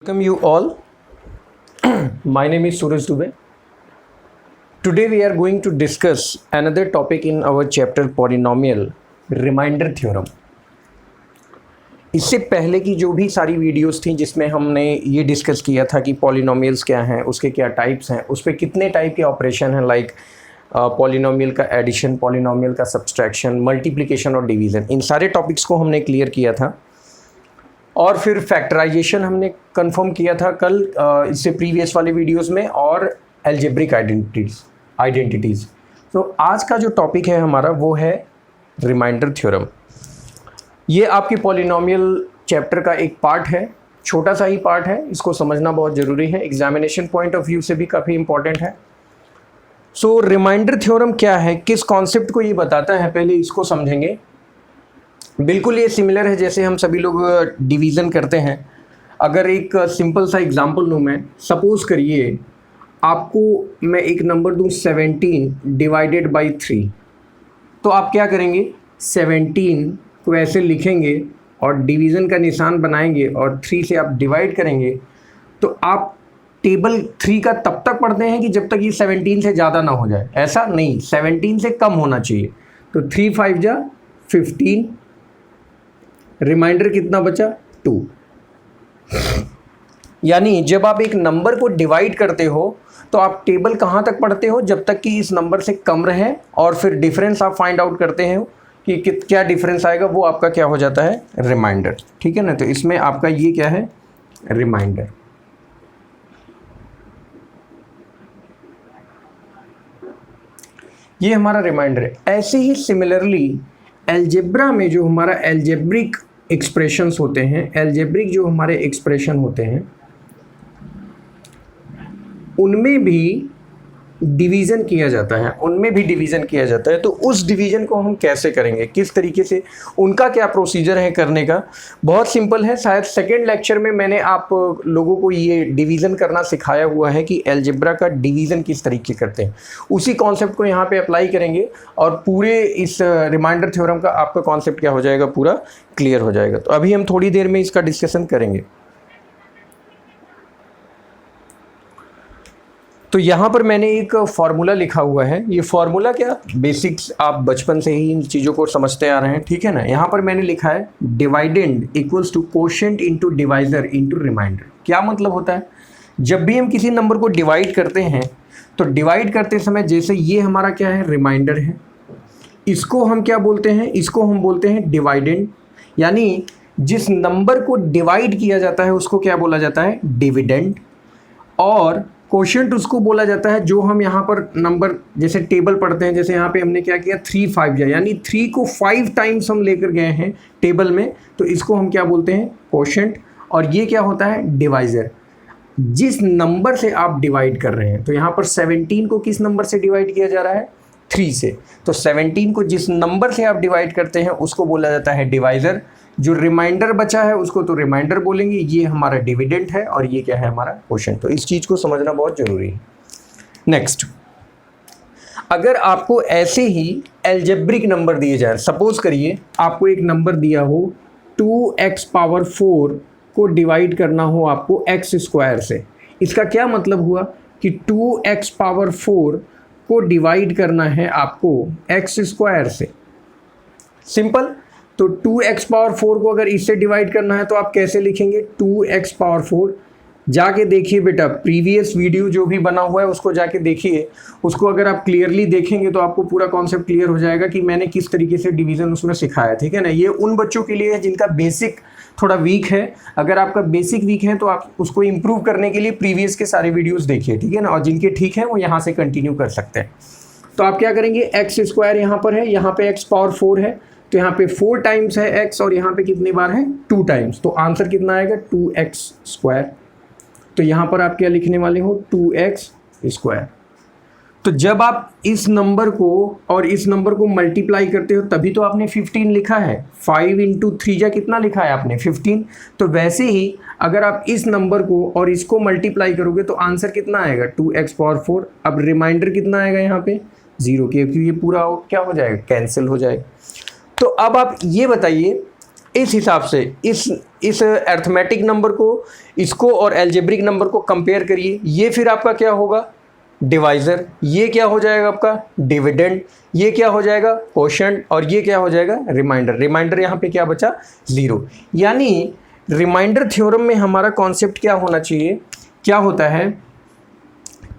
Welcome you all. My name is Suraj Dubey. Today we are going to discuss another topic in our chapter polynomial, remainder theorem. इससे पहले की जो भी सारी videos थी जिसमें हमने ये डिस्कस किया था कि पॉलिनोमियल्स क्या हैं, उसके क्या टाइप्स हैं, उस पर कितने टाइप के ऑपरेशन हैं, लाइक पॉलिनोमियल का एडिशन, पॉलिनोमियल का सब्सट्रैक्शन, मल्टीप्लिकेशन और डिवीज़न, इन सारे टॉपिक्स को हमने क्लियर किया था. और फिर फैक्टराइजेशन हमने कंफर्म किया था कल इससे प्रीवियस वाले वीडियोस में, और एल्जेब्रिक आइडेंटिटीज़. तो आज का जो टॉपिक है हमारा वो है रिमाइंडर थ्योरम. ये आपके पॉलिनोमियल चैप्टर का एक पार्ट है, छोटा सा ही पार्ट है. इसको समझना बहुत ज़रूरी है, एग्जामिनेशन पॉइंट ऑफ व्यू से भी काफ़ी इंपॉर्टेंट है. सो रिमाइंडर थ्योरम क्या है, किस कॉन्सेप्ट को ये बताता है, पहले इसको समझेंगे. बिल्कुल ये सिमिलर है जैसे हम सभी लोग डिवीज़न करते हैं. अगर एक सिंपल सा एग्जांपल लूँ मैं, सपोज़ करिए आपको मैं एक नंबर दूँ 17 डिवाइडेड बाई 3. तो आप क्या करेंगे, 17 को ऐसे लिखेंगे और डिवीज़न का निशान बनाएंगे और 3 से आप डिवाइड करेंगे. तो आप टेबल 3 का तब तक पढ़ते हैं कि जब तक ये 17 से ज़्यादा ना हो जाए. ऐसा नहीं, 17 से कम होना चाहिए. तो 3 5 जा 15, रिमाइंडर कितना बचा 2. यानी जब आप एक नंबर को डिवाइड करते हो तो आप टेबल कहाँ तक पढ़ते हो, जब तक कि इस नंबर से कम रहे, और फिर डिफरेंस आप फाइंड आउट करते हैं कि क्या डिफरेंस आएगा, वो आपका क्या हो जाता है, रिमाइंडर. ठीक है ना. तो इसमें आपका ये क्या है, रिमाइंडर. ये हमारा रिमाइंडर है. ऐसे ही सिमिलरली एल्जेब्रा में जो हमारा एल्जेब्रिक एक्सप्रेशंस होते हैं, एल्जेब्रिक जो हमारे एक्सप्रेशन होते हैं, उनमें भी डिवीज़न किया जाता है. तो उस डिवीज़न को हम कैसे करेंगे, किस तरीके से, उनका क्या प्रोसीजर है करने का, बहुत सिंपल है. शायद सेकेंड लेक्चर में मैंने आप लोगों को ये डिवीज़न करना सिखाया हुआ है कि एल्जेब्रा का डिवीज़न किस तरीके करते हैं. उसी कॉन्सेप्ट को यहाँ पे अप्लाई करेंगे और पूरे इस रिमाइंडर थ्योरम का आपका कॉन्सेप्ट क्या हो जाएगा, पूरा क्लियर हो जाएगा. तो अभी हम थोड़ी देर में इसका डिस्कशन करेंगे. तो यहाँ पर मैंने एक फार्मूला लिखा हुआ है. ये फार्मूला क्या, बेसिक्स आप बचपन से ही इन चीज़ों को समझते आ रहे हैं. ठीक है ना. यहाँ पर मैंने लिखा है dividend equals to quotient into divisor into remainder. क्या मतलब होता है, जब भी हम किसी नंबर को डिवाइड करते हैं तो डिवाइड करते समय जैसे ये हमारा क्या है, रिमाइंडर है, इसको हम क्या बोलते हैं, इसको हम बोलते हैं डिवाइडेंड. यानी जिस नंबर को डिवाइड किया जाता है उसको क्या बोला जाता है, डिविडेंड. और कोशेंट उसको बोला जाता है जो हम यहाँ पर नंबर जैसे टेबल पढ़ते हैं, जैसे यहाँ पे हमने क्या किया, 3 5 जा, यानी 3 को 5 टाइम्स हम लेकर गए हैं टेबल में, तो इसको हम क्या बोलते हैं, कोशेंट. और ये क्या होता है, डिवाइज़र. जिस नंबर से आप डिवाइड कर रहे हैं, तो यहाँ पर 17 को किस नंबर से डिवाइड किया जा रहा है, 3 से. तो 17 को जिस नंबर से आप डिवाइड करते हैं उसको बोला जाता है डिवाइज़र. जो रिमाइंडर बचा है उसको तो रिमाइंडर बोलेंगे. ये हमारा डिविडेंड है और ये क्या है, हमारा कोशेंट. तो इस चीज़ को समझना बहुत ज़रूरी है. नेक्स्ट, अगर आपको ऐसे ही एल्जेब्रिक नंबर दिए जाए, सपोज करिए आपको एक नंबर दिया हो 2x पावर 4 को डिवाइड करना हो आपको x स्क्वायर से. इसका क्या मतलब हुआ कि 2x पावर 4 को डिवाइड करना है आपको x स्क्वायर से. सिंपल. तो 2x पावर 4 को अगर इससे डिवाइड करना है तो आप कैसे लिखेंगे, 2x पावर 4. जाके देखिए बेटा, प्रीवियस वीडियो जो भी बना हुआ है उसको जाके देखिए. उसको अगर आप क्लियरली देखेंगे तो आपको पूरा कॉन्सेप्ट क्लियर हो जाएगा कि मैंने किस तरीके से डिवीज़न उसमें सिखाया. ठीक है ना. ये उन बच्चों के लिए है जिनका बेसिक थोड़ा वीक है. अगर आपका बेसिक वीक है तो आप उसको इम्प्रूव करने के लिए प्रीवियस के सारे वीडियोज़ देखिए. ठीक है ना. और जिनके ठीक है वो यहाँ से कंटिन्यू कर सकते हैं. तो आप क्या करेंगे, एक्स स्क्वायर यहाँ पर है, यहाँ पे एक्स पावर 4 है, तो यहाँ पे 4 टाइम्स है x, और यहाँ पे कितनी बार है, 2 टाइम्स. तो आंसर कितना आएगा, 2x स्क्वायर. तो यहाँ पर आप क्या लिखने वाले हो, 2x स्क्वायर. तो जब आप इस नंबर को और इस नंबर को मल्टीप्लाई करते हो तभी तो आपने 15 लिखा है. 5 इंटू 3 जा कितना लिखा है आपने, 15. तो वैसे ही अगर आप इस नंबर को और इसको मल्टीप्लाई करोगे तो आंसर कितना आएगा, 2x पावर 4. अब रिमाइंडर कितना आएगा यहाँ पे, 0, क्योंकि ये पूरा क्या हो जाएगा, कैंसिल हो जाएगा. तो अब आप ये बताइए इस हिसाब से इस अर्थमेटिक नंबर को, इसको और एल्जेब्रिक नंबर को कंपेयर करिए। ये फिर आपका क्या होगा, डिवाइज़र। ये क्या हो जाएगा आपका, डिविडेंड। ये क्या हो जाएगा, क्वोशंट। और ये क्या हो जाएगा, रिमाइंडर। रिमाइंडर यहाँ पे क्या बचा, 0। यानी रिमाइंडर थ्योरम में हमारा कॉन्सेप्ट क्या होना चाहिए, क्या होता है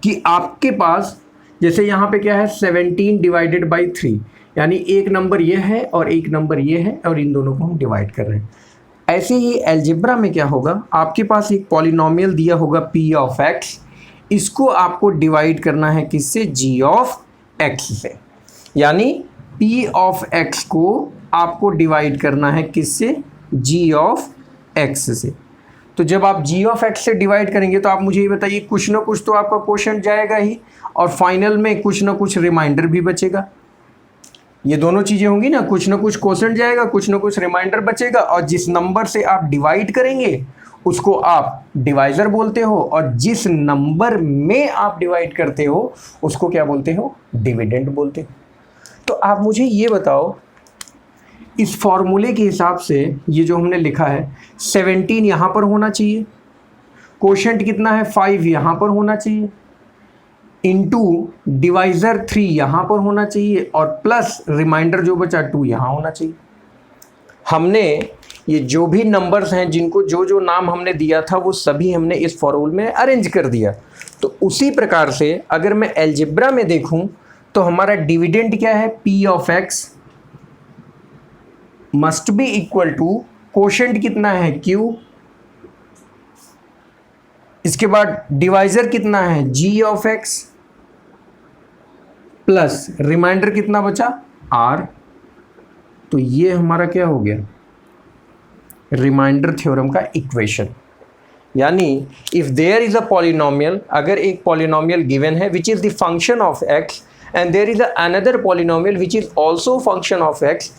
कि आपके पास जैसे यहाँ पे क्या है 17 डिवाइडेड बाई 3, यानी एक नंबर ये है और एक नंबर ये है और इन दोनों को हम डिवाइड कर रहे हैं। ऐसे ही अलजेब्रा में क्या होगा, आपके पास एक पॉलिनोमियल दिया होगा p ऑफ x, इसको आपको डिवाइड करना है किससे, g ऑफ x से। यानी p ऑफ x को आपको डिवाइड करना है किससे, g ऑफ x से। तो जब आप g ऑफ x से डिवाइड करेंगे तो आप मुझे ये बताइए, कुछ ना कुछ तो आपका क्वोशंट जाएगा ही और फाइनल में कुछ ना कुछ रिमाइंडर भी बचेगा। ये दोनों चीज़ें होंगी ना कुछ क्वोशंट जाएगा, कुछ ना कुछ रिमाइंडर बचेगा। और जिस नंबर से आप डिवाइड करेंगे उसको आप डिवाइज़र बोलते हो, और जिस नंबर में आप डिवाइड करते हो उसको क्या बोलते हो, डिविडेंड बोलते हो। तो आप मुझे ये बताओ, इस फॉर्मूले के हिसाब से ये जो हमने लिखा है 17 यहाँ पर होना चाहिए, क्वोशंट कितना है 5 यहाँ पर होना चाहिए, इनटू डिवाइज़र 3 यहाँ पर होना चाहिए, और प्लस रिमाइंडर जो बचा 2 यहाँ होना चाहिए। हमने ये जो भी नंबर्स हैं जिनको जो जो नाम हमने दिया था वो सभी हमने इस फॉर्मूले में अरेंज कर दिया। तो उसी प्रकार से अगर मैं अलजेब्रा में देखूं तो हमारा डिविडेंड क्या है, p of x must be equal to quotient कितना है q, इसके बाद डिवाइज़र कितना है g of x, plus remainder कितना बचा r। तो ये हमारा क्या हो गया, रिमाइंडर थ्योरम का इक्वेशन। यानी if there is a polynomial, अगर एक पॉलिनोमियल गिवन है which is the function of x and there is another polynomial which is also function of x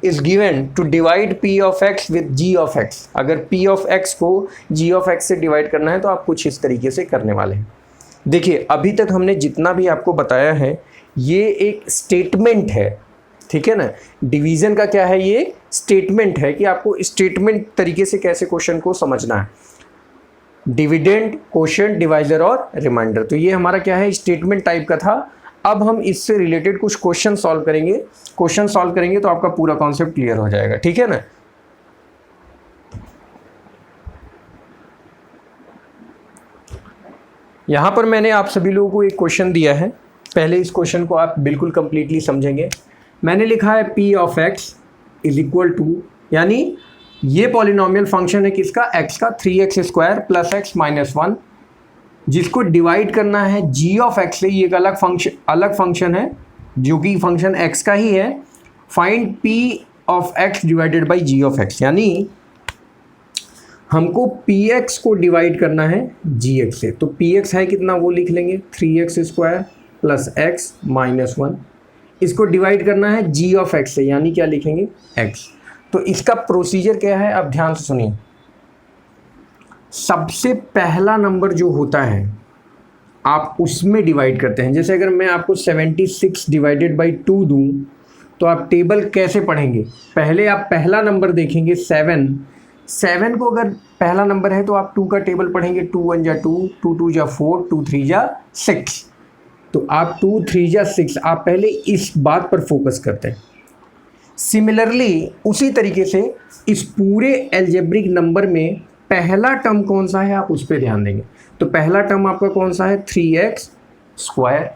is given to divide p of x with g of x। अगर p of x को g of x से divide करना है तो आप कुछ इस तरीके से करने वाले हैं। देखिए अभी तक हमने जितना भी आपको बताया है ये एक स्टेटमेंट है, ठीक है ना। डिवीज़न का क्या है, ये स्टेटमेंट है कि आपको स्टेटमेंट तरीके से कैसे क्वेश्चन को समझना है। डिविडेंड, क्वोशंट, डिवाइज़र और रिमाइंडर, तो ये हमारा क्या है, स्टेटमेंट टाइप का था। अब हम इससे रिलेटेड कुछ क्वेश्चन सॉल्व करेंगे। क्वेश्चन सॉल्व करेंगे तो आपका पूरा कॉन्सेप्ट क्लियर हो जाएगा, ठीक है ना। यहाँ पर मैंने आप सभी लोगों को एक क्वेश्चन दिया है, पहले इस क्वेश्चन को आप बिल्कुल कंप्लीटली समझेंगे। मैंने लिखा है p of x is equal to, यानी ये पॉलिनोमियल फंक्शन है किसका, x का, 3x square plus x minus 1, जिसको डिवाइड करना है g ऑफ x से। ये एक अलग फंक्शन है जो कि फंक्शन x का ही है। Find p of x divided by g of x, यानी हमको px को डिवाइड करना है gx से। तो px है कितना वो लिख लेंगे, 3x square plus x minus 1। इसको डिवाइड करना है g ऑफ x से, यानी क्या लिखेंगे, x। तो इसका प्रोसीजर क्या है, अब ध्यान से सुनिए। सबसे पहला नंबर जो होता है आप उसमें डिवाइड करते हैं। जैसे अगर मैं आपको 76 डिवाइडेड बाई 2 दूँ तो आप टेबल कैसे पढ़ेंगे, पहले आप पहला नंबर देखेंगे 7 को, अगर पहला नंबर है तो आप 2 का टेबल पढ़ेंगे, 2 1 जा 2, 2 2 जा 4, 2 3 जा 6। तो आप 2 3 जा 6, आप पहले इस बात पर फोकस करते हैं। सिमिलरली उसी तरीके से इस पूरे अलजेब्रिक नंबर में पहला टर्म कौन सा है आप उस पर ध्यान देंगे। तो पहला टर्म आपका कौन सा है, 3x स्क्वायर।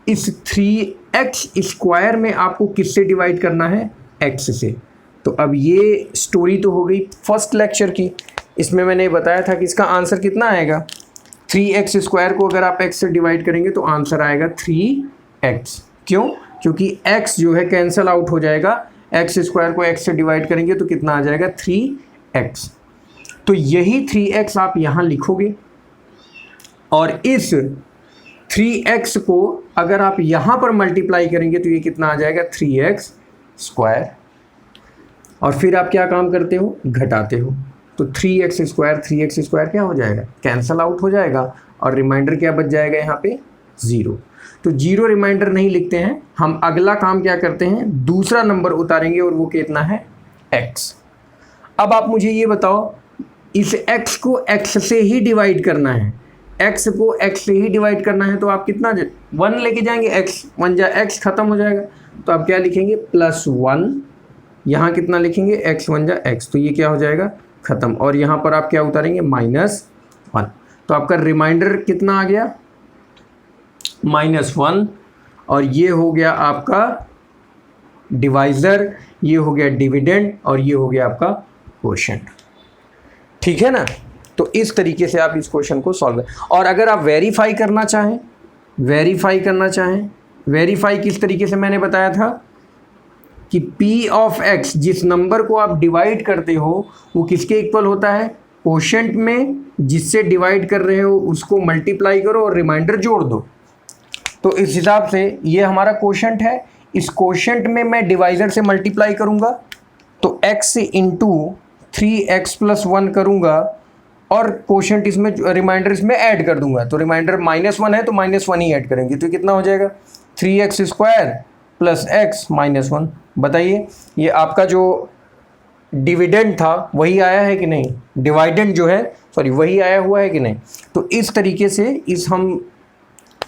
इस 3x स्क्वायर में आपको किससे डिवाइड करना है, x से। तो अब ये स्टोरी तो हो गई फर्स्ट लेक्चर की। इसमें मैंने बताया था कि इसका आंसर कितना आएगा, 3x स्क्वायर को अगर आप x से डिवाइड करेंगे तो आंसर आएगा 3x। क्यों, क्योंकि x जो है कैंसल आउट हो जाएगा, x स्क्वायर को x से डिवाइड करेंगे तो कितना आ जाएगा, 3x। तो यही 3x आप यहाँ लिखोगे और इस 3x को अगर आप यहाँ पर मल्टीप्लाई करेंगे तो ये कितना आ जाएगा, 3x स्क्वायर। और फिर आप क्या काम करते हो, घटाते हो। तो 3x स्क्वायर क्या हो जाएगा, कैंसल आउट हो जाएगा, और रिमाइंडर क्या बच जाएगा यहाँ पे, 0। तो 0 रिमाइंडर नहीं लिखते हैं हम। अगला काम क्या करते हैं, दूसरा नंबर उतारेंगे और वो कितना है, x। अब आप मुझे ये बताओ, इस x को x से ही डिवाइड करना है, x को x से ही डिवाइड करना है, तो आप कितना 1 लेके जाएंगे, x 1 जा x खत्म हो जाएगा, तो आप क्या लिखेंगे +1, यहाँ कितना लिखेंगे x 1 जा x, तो ये क्या हो जाएगा खत्म, और यहाँ पर आप क्या उतारेंगे -1, तो आपका रिमाइंडर कितना आ गया -1, और ये हो गया आपका डिवाइज़र, ये हो गया डिविडेंड, और ये हो गया आपका क्वोशंट। ठीक है ना। तो इस तरीके से आप इस क्वेश्चन को सॉल्व करें। और अगर आप वेरीफाई करना चाहें, वेरीफाई किस तरीके से मैंने बताया था कि p ऑफ x, जिस नंबर को आप डिवाइड करते हो वो किसके इक्वल होता है, क्वोशंट में जिससे डिवाइड कर रहे हो उसको मल्टीप्लाई करो और रिमाइंडर जोड़ दो। तो इस हिसाब से ये हमारा क्वोशंट है, इस क्वोशंट में मैं डिवाइज़र से मल्टीप्लाई करूँगा तो x इंटू 3x+1 करूँगा, और क्वोशंट इसमें रिमाइंडर इसमें ऐड कर दूंगा, तो रिमाइंडर -1 है तो -1 ही ऐड करेंगे, तो कितना हो जाएगा 3x² + x -1। बताइए ये आपका जो डिविडेंड था वही आया है कि नहीं, डिवाइडेंड जो है सॉरी वही आया हुआ है कि नहीं। तो इस तरीके से इस हम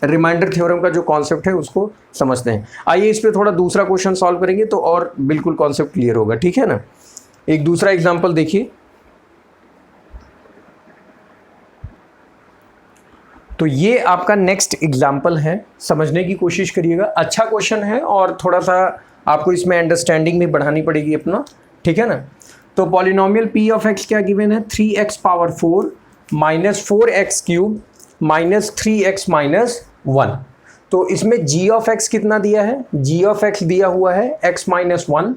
रिमाइंडर थ्योरम का जो कॉन्सेप्ट है उसको समझते हैं। आइए इस पर थोड़ा दूसरा क्वेश्चन सॉल्व करेंगे तो और बिल्कुल कॉन्सेप्ट क्लियर होगा। ठीक है ना। एक दूसरा एग्जाम्पल देखिए, तो ये आपका नेक्स्ट एग्जाम्पल है, समझने की कोशिश करिएगा। अच्छा क्वेश्चन है और थोड़ा सा आपको इसमें अंडरस्टैंडिंग भी बढ़ानी पड़ेगी अपना। ठीक है ना। तो पॉलिनोमियल p ऑफ x क्या गिवन है, 3x power 4 -4x cube -3x -1। तो इसमें g ऑफ x कितना दिया है, g ऑफ x दिया हुआ है x -1,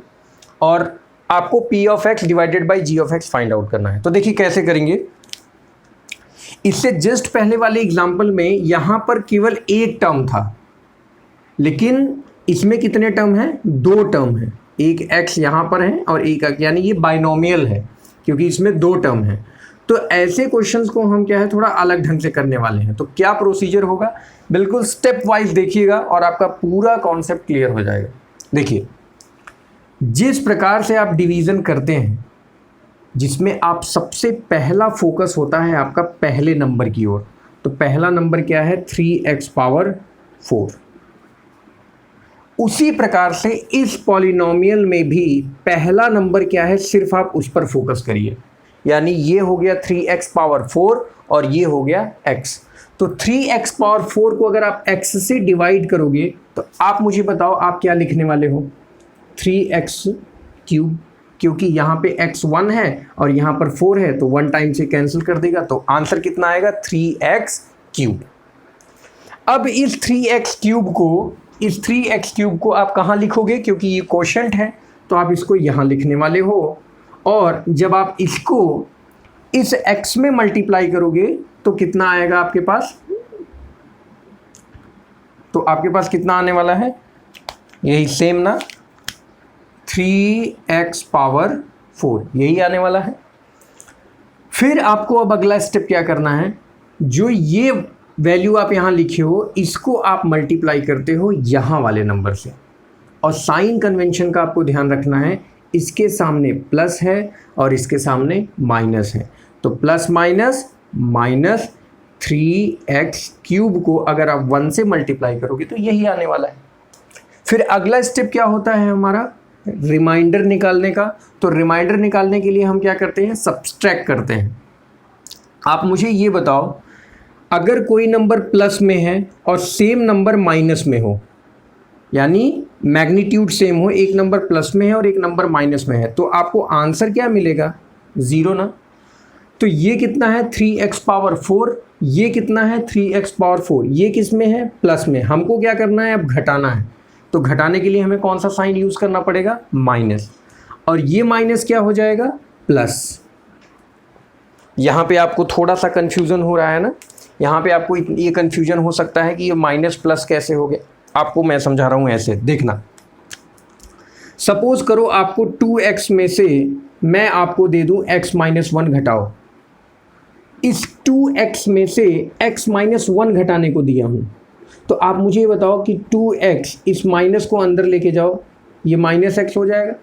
और आपको p of x divided by g of x find out करना है। तो देखिए कैसे करेंगे। इससे जस्ट पहले वाले एग्जाम्पल में यहाँ पर केवल एक टर्म था, लेकिन इसमें कितने टर्म हैं, 2 टर्म हैं, एक x यहाँ पर है और एक, यानी ये बाइनोमियल है क्योंकि इसमें 2 टर्म हैं। तो ऐसे क्वेश्चंस को हम क्या है थोड़ा अलग ढंग से करने वाले हैं। तो क्या प्रोसीजर होगा, बिल्कुल स्टेप वाइज देखिएगा और आपका पूरा कॉन्सेप्ट क्लियर हो जाएगा। देखिए जिस प्रकार से आप डिवीज़न करते हैं, जिसमें आप सबसे पहला फोकस होता है आपका पहले नंबर की ओर, तो पहला नंबर क्या है 3x पावर 4। उसी प्रकार से इस पॉलिनोमियल में भी पहला नंबर क्या है, सिर्फ आप उस पर फोकस करिए, यानी ये हो गया 3x पावर 4 और ये हो गया x। तो 3x पावर 4 को अगर आप x से डिवाइड करोगे तो आप मुझे बताओ आप क्या लिखने वाले हो, 3x क्यूब, क्योंकि यहाँ पे x 1 है और यहाँ पर 4 है तो 1 टाइम से कैंसिल कर देगा, तो आंसर कितना आएगा 3x क्यूब। अब इस 3x क्यूब को आप कहाँ लिखोगे, क्योंकि ये क्वोशंट है तो आप इसको यहाँ लिखने वाले हो, और जब आप इसको इस x में मल्टीप्लाई करोगे तो कितना आएगा आपके पास, तो आपके पास कितना आने वाला है, यही सेम ना 3x पावर 4 यही आने वाला है। फिर आपको अब अगला स्टेप क्या करना है, जो ये वैल्यू आप यहाँ लिखे हो इसको आप मल्टीप्लाई करते हो यहाँ वाले नंबर से, और साइन कन्वेंशन का आपको ध्यान रखना है, इसके सामने प्लस है और इसके सामने माइनस है, तो प्लस माइनस 3x क्यूब को अगर आप 1 से मल्टीप्लाई करोगे तो यही आने वाला है। फिर अगला स्टेप क्या होता है हमारा, रिमाइंडर निकालने का। तो रिमाइंडर निकालने के लिए हम क्या करते हैं, सब्सट्रैक्ट करते हैं। आप मुझे ये बताओ, अगर कोई नंबर प्लस में है और सेम नंबर माइनस में हो, यानी मैग्नीट्यूड सेम हो, एक नंबर प्लस में है और एक नंबर माइनस में है, तो आपको आंसर क्या मिलेगा, 0 ना। तो ये कितना है 3x पावर 4, ये कितना है 3x पावर 4, ये किस में है, प्लस में। हमको क्या करना है, अब घटाना है, तो घटाने के लिए हमें कौन सा साइन यूज़ करना पड़ेगा, माइनस, और ये माइनस क्या हो जाएगा, प्लस। यहाँ पे आपको थोड़ा सा कन्फ्यूज़न हो रहा है ना, यहाँ पे आपको ये कन्फ्यूजन हो सकता है कि ये माइनस प्लस कैसे हो गया। आपको मैं समझा रहा हूँ ऐसे, देखना। सपोज करो आपको 2x में से मैं आपको दे दूँ x -1 घटाओ, इस 2x में से x -1 घटाने को दिया हूँ, तो आप मुझे बताओ कि 2x इस माइनस को अंदर लेके जाओ, ये -x हो जाएगा,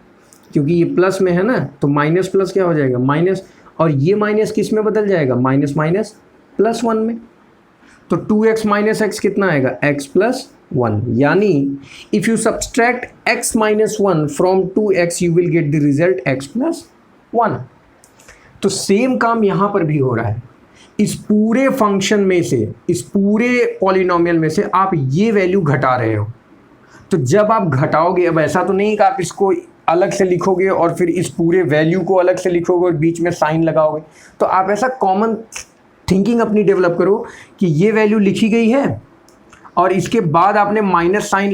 क्योंकि ये प्लस में है ना, तो माइनस प्लस क्या हो जाएगा माइनस, और ये माइनस किस में बदल जाएगा माइनस माइनस प्लस 1 में। तो 2x माइनस एक्स कितना आएगा x प्लस 1, यानी if you subtract x minus 1 from 2x you will get the result x plus 1। तो सेम काम यहाँ पर भी हो रहा है। इस पूरे फंक्शन में से, इस पूरे पॉलिनोमियल में से आप ये वैल्यू घटा रहे हो। तो जब आप घटाओगे, अब ऐसा तो नहीं कि आप इसको अलग से लिखोगे और फिर इस पूरे वैल्यू को अलग से लिखोगे और बीच में साइन लगाओगे, तो आप ऐसा कॉमन थिंकिंग अपनी डेवलप करो कि ये वैल्यू लिखी गई है और इसके बाद आपने माइनस साइन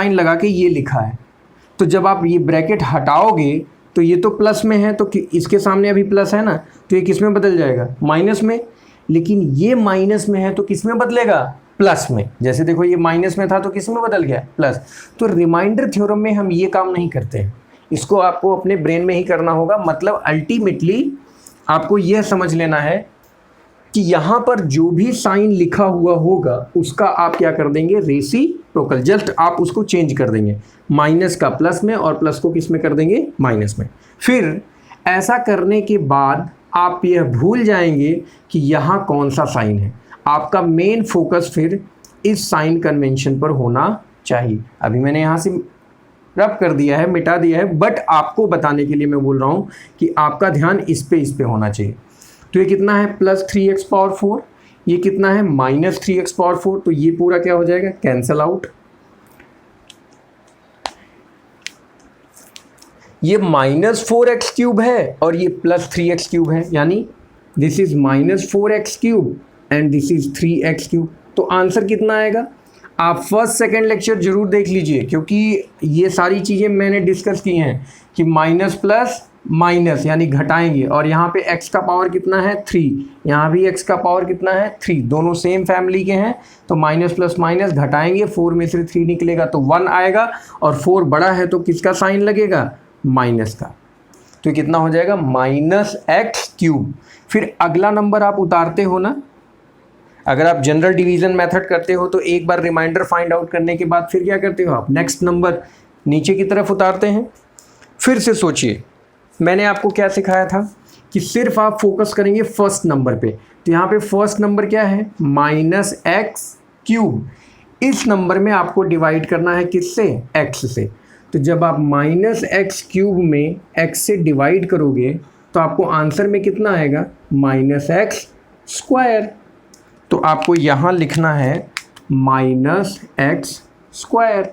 लगा के ये लिखा है। तो जब आप ये ब्रैकेट हटाओगे तो ये तो प्लस में है, तो इसके सामने अभी प्लस है ना, तो ये किस में बदल जाएगा माइनस में। लेकिन ये माइनस में है तो किस में बदलेगा प्लस में। जैसे देखो ये माइनस में था तो किस में बदल गया प्लस। तो रिमाइंडर थ्योरम में हम ये काम नहीं करते हैं, इसको आपको अपने ब्रेन में ही करना होगा। मतलब अल्टीमेटली आपको यह समझ लेना है कि यहाँ पर जो भी साइन लिखा हुआ होगा उसका आप क्या कर देंगे रेसिप्रोकल, जस्ट आप उसको चेंज कर देंगे, माइनस का प्लस में और प्लस को किस में कर देंगे माइनस में। फिर ऐसा करने के बाद आप यह भूल जाएंगे कि यहाँ कौन सा साइन है। आपका मेन फोकस फिर इस साइन कन्वेंशन पर होना चाहिए। अभी मैंने यहाँ से रब कर दिया है, मिटा दिया है, बट आपको बताने के लिए मैं बोल रहा हूँ कि आपका ध्यान इस पे होना चाहिए। तो ये कितना है प्लस 3x पावर 4, ये कितना है माइनस 3x पावर 4, तो ये पूरा क्या हो जाएगा कैंसल आउट। ये माइनस 4x क्यूब है और ये प्लस 3x क्यूब है, यानी this is minus 4x cube and this is 3x cube. तो आंसर कितना आएगा, आप फर्स्ट सेकंड लेक्चर जरूर देख लीजिए, क्योंकि ये सारी चीज़ें मैंने डिस्कस की हैं कि माइनस प्लस माइनस यानी घटाएंगे, और यहाँ पे x का पावर कितना है 3, यहाँ भी x का पावर कितना है 3, दोनों सेम फैमिली के हैं। तो माइनस प्लस माइनस घटाएंगे, 4 में से 3 निकलेगा तो 1 आएगा, और 4 बड़ा है तो किसका साइन लगेगा माइनस का। तो ये कितना हो जाएगा माइनस एक्स क्यूब। फिर अगला नंबर आप उतारते हो ना, अगर आप जनरल डिवीजन मेथड करते हो तो एक बार रिमाइंडर फाइंड आउट करने के बाद फिर क्या करते हो आप नेक्स्ट नंबर नीचे की तरफ उतारते हैं। फिर से सोचिए, मैंने आपको क्या सिखाया था कि सिर्फ आप फोकस करेंगे फर्स्ट नंबर पे। तो यहाँ पे फर्स्ट नंबर क्या है माइनस एक्स क्यूब। इस नंबर में आपको डिवाइड करना है किससे एक्स से। तो जब आप माइनस एक्स क्यूब में एक्स से डिवाइड करोगे तो आपको आंसर में कितना आएगा माइनस एक्स स्क्वायर। तो आपको यहाँ लिखना है माइनस एक्स स्क्वायर,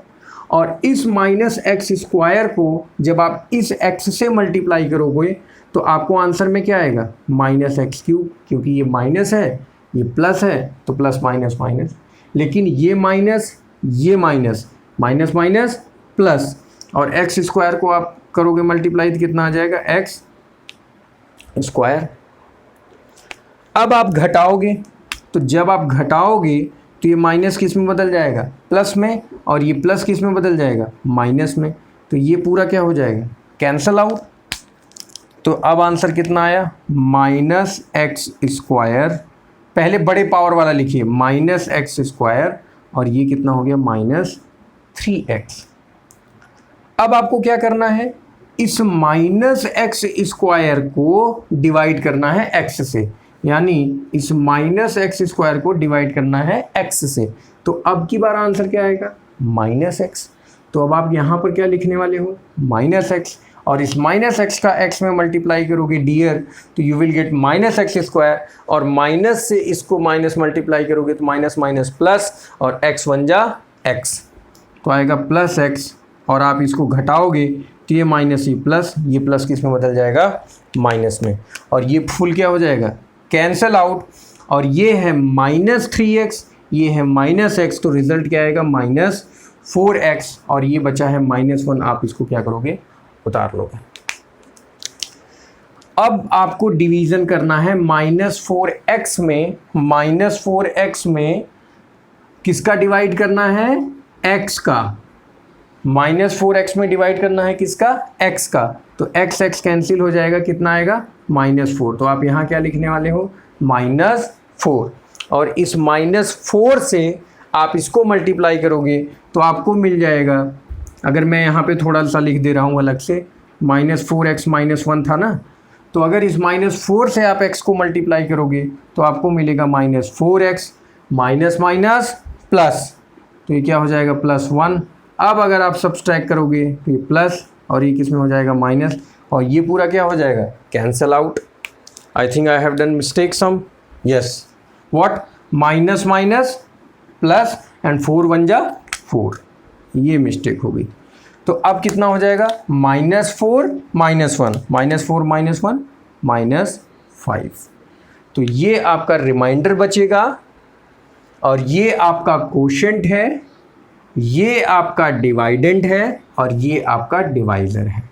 और इस माइनस एक्स स्क्वायर को जब आप इस एक्स से मल्टीप्लाई करोगे तो आपको आंसर में क्या आएगा माइनस एक्स क्यूब, क्योंकि ये माइनस है ये प्लस है तो प्लस माइनस माइनस, लेकिन ये माइनस माइनस माइनस प्लस, और एक्स स्क्वायर को आप करोगे मल्टीप्लाई तो कितना आ जाएगा एक्स स्क्वायर। अब आप घटाओगे, तो जब आप घटाओगे तो ये माइनस किस में बदल जाएगा प्लस में, और ये प्लस किस में बदल जाएगा माइनस में। तो ये पूरा क्या हो जाएगा कैंसल आउट। तो अब आंसर कितना आया माइनस एक्स स्क्वायर, पहले बड़े पावर वाला लिखिए माइनस एक्स स्क्वायर, और ये कितना हो गया माइनस 3x। अब आपको क्या करना है इस माइनस एक्स स्क्वायर को डिवाइड करना है x से, यानी इस माइनस एक्स स्क्वायर को डिवाइड करना है x से। तो अब की बार आंसर क्या आएगा माइनस एक्स। तो अब आप यहाँ पर क्या लिखने वाले हो माइनस एक्स, और इस माइनस एक्स का x में मल्टीप्लाई करोगे डियर तो you will get minus x square, और माइनस से इसको माइनस मल्टीप्लाई करोगे तो माइनस माइनस प्लस, और x बन जा x, तो आएगा प्लस x, और आप इसको घटाओगे तो ये माइनस ही प्लस, ये प्लस किस में बदल जाएगा माइनस में, और ये फुल क्या हो जाएगा कैंसल आउट, और ये है माइनस 3x, ये है माइनस x, तो रिजल्ट क्या आएगा माइनस 4x, और ये बचा है माइनस 1, आप इसको क्या करोगे उतार लोगे। अब आपको डिवीजन करना है माइनस 4x में, माइनस 4x में किसका डिवाइड करना है x का, माइनस 4x में डिवाइड करना है किसका x का, तो x x कैंसिल हो जाएगा, कितना आएगा माइनस 4। तो आप यहाँ क्या लिखने वाले हो माइनस 4, और इस माइनस 4 से आप इसको मल्टीप्लाई करोगे तो आपको मिल जाएगा अगर मैं यहाँ पे थोड़ा सा लिख दे रहा हूँ अलग से, -4x -1 था ना, तो अगर इस -4 से आप x को मल्टीप्लाई करोगे तो आपको मिलेगा -4x माइनस माइनस प्लस, तो ये क्या हो जाएगा +1। अब अगर आप सब्सट्रैक्ट करोगे तो ये प्लस और ये किस में हो जाएगा माइनस, और ये पूरा क्या हो जाएगा cancel out. I think I have done mistake some, yes, what, minus minus plus and 4 1 जा 4, ये मिस्टेक हो गई। तो अब कितना हो जाएगा -4 -1 -4 -1 -5। तो ये आपका रिमाइंडर बचेगा और ये आपका कोशेंट है, ये आपका डिवाइडेंड है और ये आपका डिवाइज़र है।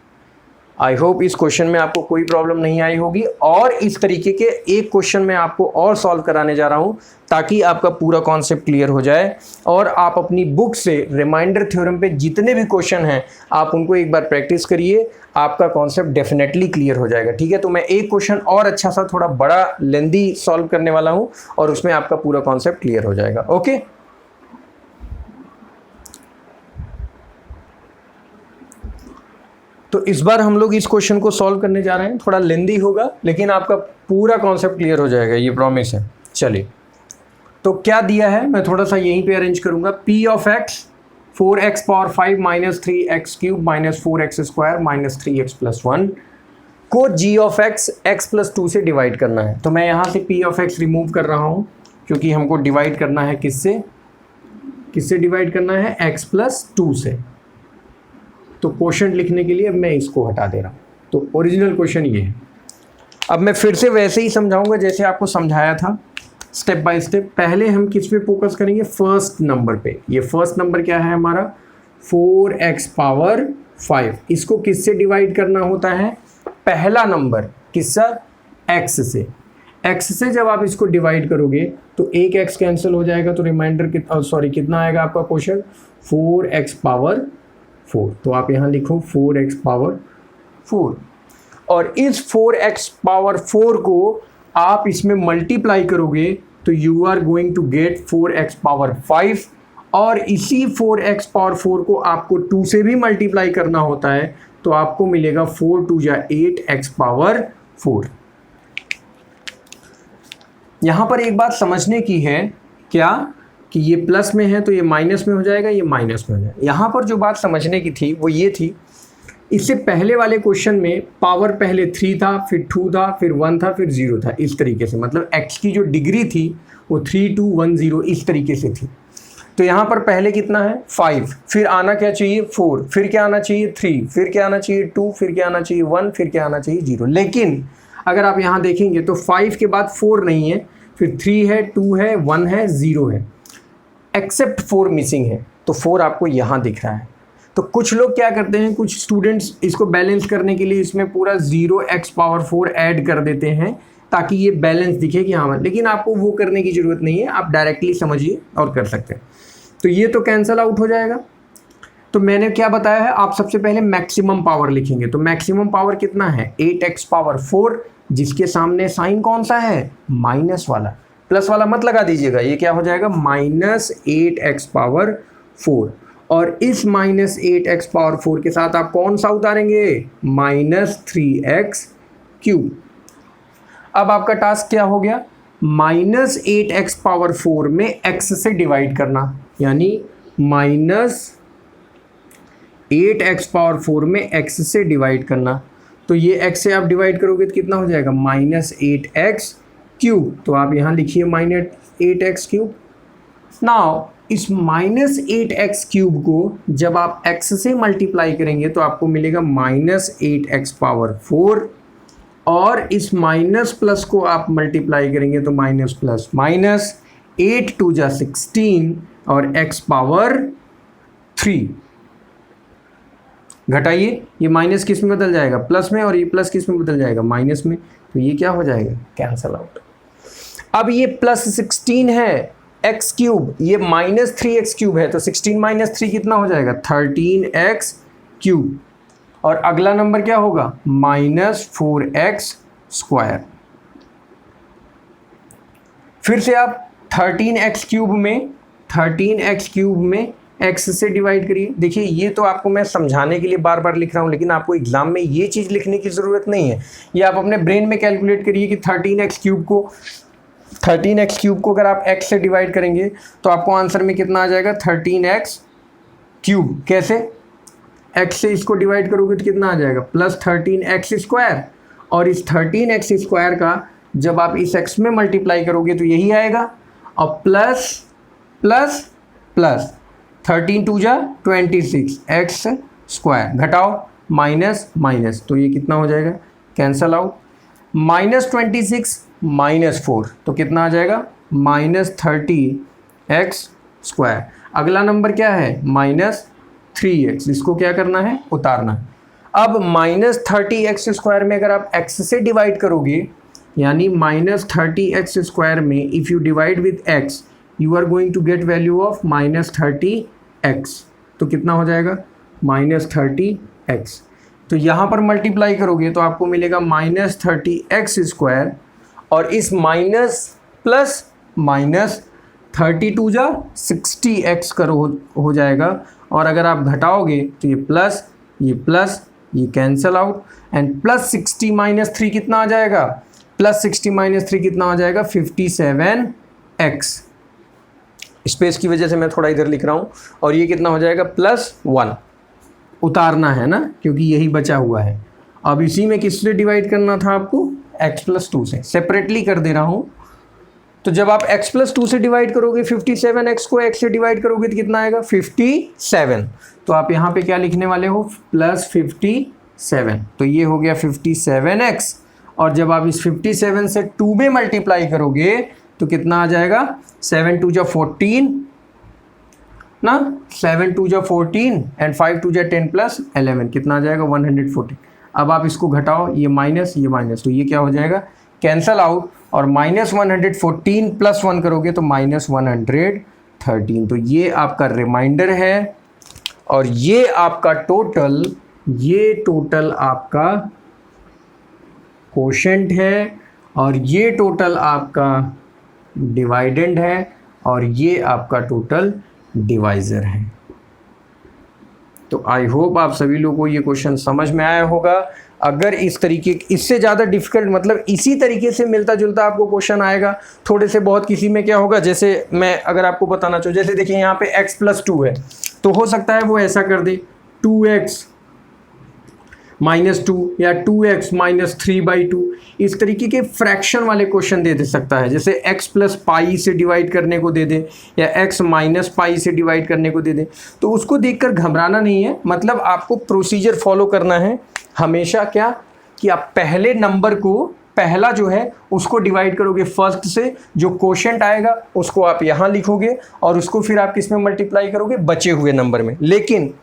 आई होप इस क्वेश्चन में आपको कोई प्रॉब्लम नहीं आई होगी, और इस तरीके के एक क्वेश्चन मैं आपको और सॉल्व कराने जा रहा हूँ ताकि आपका पूरा कॉन्सेप्ट क्लियर हो जाए और आप अपनी बुक से रिमाइंडर थ्योरम पे जितने भी क्वेश्चन हैं आप उनको एक बार प्रैक्टिस करिए, आपका कॉन्सेप्ट डेफिनेटली क्लियर हो जाएगा। ठीक है, तो मैं एक क्वेश्चन और अच्छा सा थोड़ा बड़ा लेंदी सॉल्व करने वाला हूँ और उसमें आपका पूरा कॉन्सेप्ट क्लियर हो जाएगा। ओके, तो इस बार हम लोग इस क्वेश्चन को सॉल्व करने जा रहे हैं, थोड़ा लेंदी होगा लेकिन आपका पूरा कॉन्सेप्ट क्लियर हो जाएगा, ये प्रॉमिस है। चलिए, तो क्या दिया है मैं थोड़ा सा यहीं पे अरेंज करूंगा। p of x 4x power 5 minus 3x cube minus 4x square minus 3x plus 1 को g of x x plus 2 से डिवाइड करना है। तो मैं यहाँ से p ऑफ x रिमूव कर रहा हूँ क्योंकि हमको डिवाइड करना है किससे डिवाइड करना है, x प्लस 2 से। तो क्वोशंट लिखने के लिए अब मैं इसको हटा दे रहा हूँ। तो ओरिजिनल क्वेश्चन ये है। अब मैं फिर से वैसे ही समझाऊंगा जैसे आपको समझाया था, स्टेप बाय स्टेप। पहले हम किस पे फोकस करेंगे, फर्स्ट नंबर पे। ये फर्स्ट नंबर क्या है हमारा 4x पावर 5। इसको किससे डिवाइड करना होता है, पहला नंबर किससे, x से। x से जब आप इसको डिवाइड करोगे तो एक x कैंसिल हो जाएगा, तो रिमाइंडर कितना आएगा आपका क्वेश्चन 4x पावर 4। तो आप यहाँ लिखो 4x पावर 4, और इस 4x पावर 4 को आप इसमें मल्टीप्लाई करोगे तो you are going to get 4x power 5, और इसी 4x पावर 4 को आपको 2 से भी मल्टीप्लाई करना होता है, तो आपको मिलेगा 4 2 जा 8x पावर 4। यहाँ पर एक बात समझने की है क्या, कि ये प्लस में है तो ये माइनस में हो जाएगा, ये माइनस में हो जाएगा। यहाँ पर जो बात समझने की थी वो ये थी, इससे पहले वाले क्वेश्चन में पावर पहले 3 था, फिर 2 था, फिर 1 था, फिर 0 था, इस तरीके से। मतलब x की जो डिग्री थी वो 3 2 1 0 इस तरीके से थी। तो यहाँ पर पहले कितना है 5, फिर आना क्या चाहिए 4, फिर क्या आना चाहिए 3, फिर क्या आना चाहिए 2, फिर क्या आना चाहिए 1, फिर क्या आना चाहिए 0। लेकिन अगर आप यहाँ देखेंगे तो 5 के बाद 4 नहीं है, फिर 3 है, 2 है, 1 है, 0 है, एक्सेप्ट 4 मिसिंग है। तो 4 आपको यहाँ दिख रहा है। तो कुछ लोग क्या करते हैं, कुछ स्टूडेंट्स इसको बैलेंस करने के लिए इसमें पूरा 0x पावर 4 ऐड कर देते हैं ताकि ये बैलेंस दिखे कि हाँ, लेकिन आपको वो करने की ज़रूरत नहीं है, आप डायरेक्टली समझिए और कर सकते हैं। तो ये तो कैंसल आउट हो जाएगा। तो मैंने क्या बताया है, आप सबसे पहले मैक्सिमम पावर लिखेंगे। तो मैक्सिमम पावर कितना है 8x पावर 4, जिसके सामने साइन कौन सा है, माइनस वाला, प्लस वाला मत लगा दीजिएगा। ये क्या हो जाएगा -8x पावर 4, और इस -8x पावर 4 के साथ आप कौन सा उतारेंगे, -3x क्यूब। अब आपका टास्क क्या हो गया, -8x पावर 4 में x से डिवाइड करना, यानी -8x पावर 4 में x से डिवाइड करना। तो ये x से आप डिवाइड करोगे तो कितना हो जाएगा -8x क्यूब। तो आप यहाँ लिखिए -8x क्यूब। नाउ इस -8x क्यूब को जब आप x से मल्टीप्लाई करेंगे तो आपको मिलेगा -8x पावर 4, और इस माइनस प्लस को आप मल्टीप्लाई करेंगे तो माइनस प्लस माइनस 8 2 जा 16 और x पावर 3। घटाइए, ये माइनस किस में बदल जाएगा, प्लस में, और ये प्लस किस में बदल जाएगा, माइनस में। तो ये क्या हो जाएगा, कैंसल आउट। अब ये +16 है x क्यूब, ये -3x क्यूब है, तो 16 - 3 कितना हो जाएगा 13x क्यूब, और अगला नंबर क्या होगा -4x स्क्वायर। फिर से आप 13x क्यूब में x से डिवाइड करिए। देखिए ये तो आपको मैं समझाने के लिए बार बार लिख रहा हूँ, लेकिन आपको एग्जाम में ये चीज़ लिखने की ज़रूरत नहीं है। ये आप अपने ब्रेन में कैलकुलेट करिए कि 13x क्यूब को अगर आप x से डिवाइड करेंगे तो आपको आंसर में कितना आ जाएगा, 13x क्यूब। कैसे, x से इसको डिवाइड करोगे तो कितना आ जाएगा, प्लस 13x स्क्वायर, और इस 13x स्क्वायर का जब आप इस x में मल्टीप्लाई करोगे तो यही आएगा, और प्लस प्लस प्लस 13 2 जा 26 x स्क्वायर, घटाओ माइनस माइनस, तो ये कितना हो जाएगा, कैंसल आउट, -26 -4 तो कितना आ जाएगा, -30x स्क्वायर। अगला नंबर क्या है, -3x, इसको क्या करना है, उतारना है। अब -30x स्क्वायर में अगर आप x से डिवाइड करोगे, यानी -30x स्क्वायर में if you divide with x you are going to get value of -30x, तो कितना हो जाएगा, -30x। तो यहाँ पर मल्टीप्लाई करोगे तो आपको मिलेगा -30x स्क्वायर, और इस माइनस प्लस माइनस 32 जा 60x करो हो जाएगा, और अगर आप घटाओगे तो ये प्लस ये कैंसल आउट, एंड +60 - 3 कितना आ जाएगा, +60 - 3 कितना आ जाएगा, 57x। स्पेस की वजह से मैं थोड़ा इधर लिख रहा हूँ, और ये कितना हो जाएगा, +1, उतारना है ना क्योंकि यही बचा हुआ है। अब इसी में किससे डिवाइड करना था आपको, x+2 से। सेपरेटली कर दे रहा हूँ, तो जब आप x+2 से डिवाइड करोगे 57x को x से डिवाइड करोगे तो कितना आएगा, 57। तो आप यहाँ पे क्या लिखने वाले हो, +57, तो ये हो गया 57x, और जब आप इस 57 से 2 में मल्टीप्लाई करोगे तो कितना आ जाएगा, 7 2 जा 14 ना, 7 2 जा 14 एंड 5 2 जा 10 + 11 कितना आ जाएगा, 114। अब आप इसको घटाओ, ये माइनस तो ये क्या हो जाएगा, कैंसल आउट, और -114 + 1 करोगे तो -113। तो ये आपका रिमाइंडर है, और ये आपका टोटल आपका कोशेंट है, और ये टोटल आपका डिवाइडेंड है, और ये आपका टोटल डिवाइज़र है। तो आई होप आप सभी लोगों को ये क्वेश्चन समझ में आया होगा। अगर इस तरीके, इससे ज़्यादा डिफ़िकल्ट, मतलब इसी तरीके से मिलता जुलता आपको क्वेश्चन आएगा थोड़े से बहुत, किसी में क्या होगा, जैसे मैं अगर आपको बताना चाहूँ, जैसे देखिए यहाँ पे x+2 है, तो हो सकता है वो ऐसा कर दे 2x -2 या 2x -3/2, इस तरीके के फ्रैक्शन वाले क्वेश्चन दे सकता है। जैसे x + पाई से डिवाइड करने को दे दे, या x - पाई से डिवाइड करने को दे दे, तो उसको देखकर घबराना नहीं है। मतलब आपको प्रोसीजर फॉलो करना है हमेशा, क्या कि आप पहले नंबर को, पहला जो है उसको डिवाइड करोगे फर्स्ट से, जो क्वोशेंट आएगा उसको आप यहाँ लिखोगे, और उसको फिर आप किस में मल्टीप्लाई करोगे, बचे हुए नंबर में। लेकिन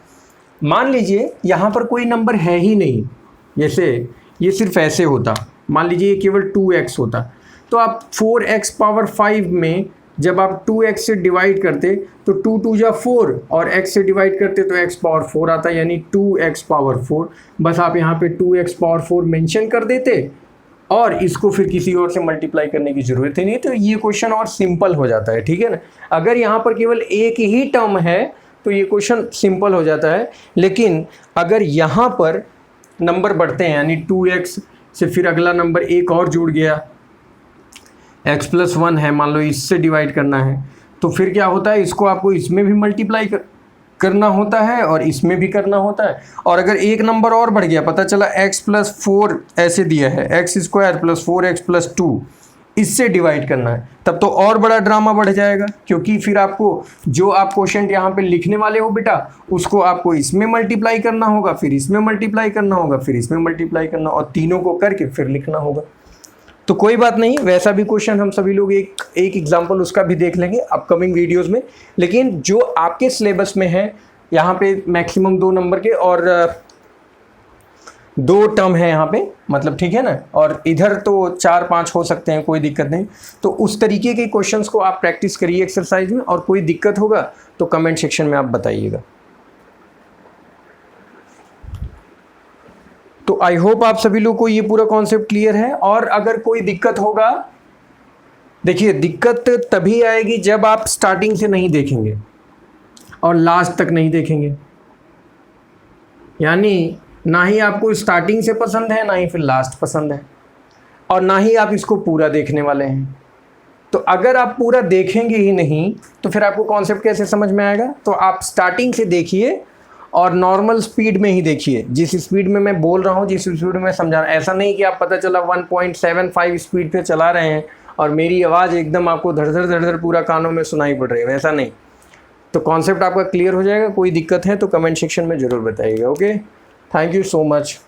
मान लीजिए यहाँ पर कोई नंबर है ही नहीं, जैसे ये सिर्फ ऐसे होता, मान लीजिए ये केवल 2x होता, तो आप 4x⁵ में जब आप 2x से डिवाइड करते तो 2 2 जा 4, और x से डिवाइड करते तो x⁴ आता, यानी 2x⁴। बस आप यहाँ पे 2x⁴ मेंशन कर देते, और इसको फिर किसी और से मल्टीप्लाई करने की ज़रूरत ही नहीं, तो ये क्वेश्चन और सिंपल हो जाता है, ठीक है ना। अगर यहाँ पर केवल एक ही टर्म है तो ये क्वेश्चन सिंपल हो जाता है, लेकिन अगर यहाँ पर नंबर बढ़ते हैं, यानी 2x से फिर अगला नंबर एक और जुड़ गया, x+1 है, मान लो इससे डिवाइड करना है, तो फिर क्या होता है, इसको आपको इसमें भी मल्टीप्लाई करना होता है और इसमें भी करना होता है। और अगर एक नंबर और बढ़ गया, पता चला x+4 ऐसे दिया है, x² + 4x + 2, इससे डिवाइड करना है, तब तो और बड़ा ड्रामा बढ़ जाएगा, क्योंकि फिर आपको जो आप क्वोशेंट यहाँ पे लिखने वाले हो बेटा, उसको आपको इसमें मल्टीप्लाई करना होगा, फिर इसमें मल्टीप्लाई करना होगा, फिर इसमें मल्टीप्लाई करना, और तीनों को करके फिर लिखना होगा। तो कोई बात नहीं, वैसा भी क्वेश्चन हम सभी लोग एक एग्जाम्पल उसका भी देख लेंगे अपकमिंग वीडियोज़ में। लेकिन जो आपके सिलेबस में है, यहाँ पे मैक्सिमम 2 नंबर के और 2 टर्म है यहाँ पे, मतलब ठीक है ना, और इधर तो 4-5 हो सकते हैं, कोई दिक्कत नहीं। तो उस तरीके के क्वेश्चंस को आप प्रैक्टिस करिए एक्सरसाइज में, और कोई दिक्कत होगा तो कमेंट सेक्शन में आप बताइएगा। तो आई होप आप सभी लोग को ये पूरा कॉन्सेप्ट क्लियर है। और अगर कोई दिक्कत होगा, देखिए दिक्कत तभी आएगी जब आप स्टार्टिंग से नहीं देखेंगे, और लास्ट तक नहीं देखेंगे, यानी ना ही आपको स्टार्टिंग से पसंद है, ना ही फिर लास्ट पसंद है, और ना ही आप इसको पूरा देखने वाले हैं। तो अगर आप पूरा देखेंगे ही नहीं तो फिर आपको कॉन्सेप्ट कैसे समझ में आएगा? तो आप स्टार्टिंग से देखिए और नॉर्मल स्पीड में ही देखिए, जिस स्पीड में मैं बोल रहा हूँ, जिस स्पीड में मैं समझा रहा हूँ। ऐसा नहीं कि आप पता चला 1.75 स्पीड पे चला रहे हैं और मेरी आवाज़ एकदम आपको धड़धड़ धड़धड़ पूरा कानों में सुनाई पड़ रही है, वैसा नहीं। तो कॉन्सेप्ट आपका क्लियर हो जाएगा। कोई दिक्कत है तो कमेंट सेक्शन में ज़रूर बताइएगा। Okay, thank you so much.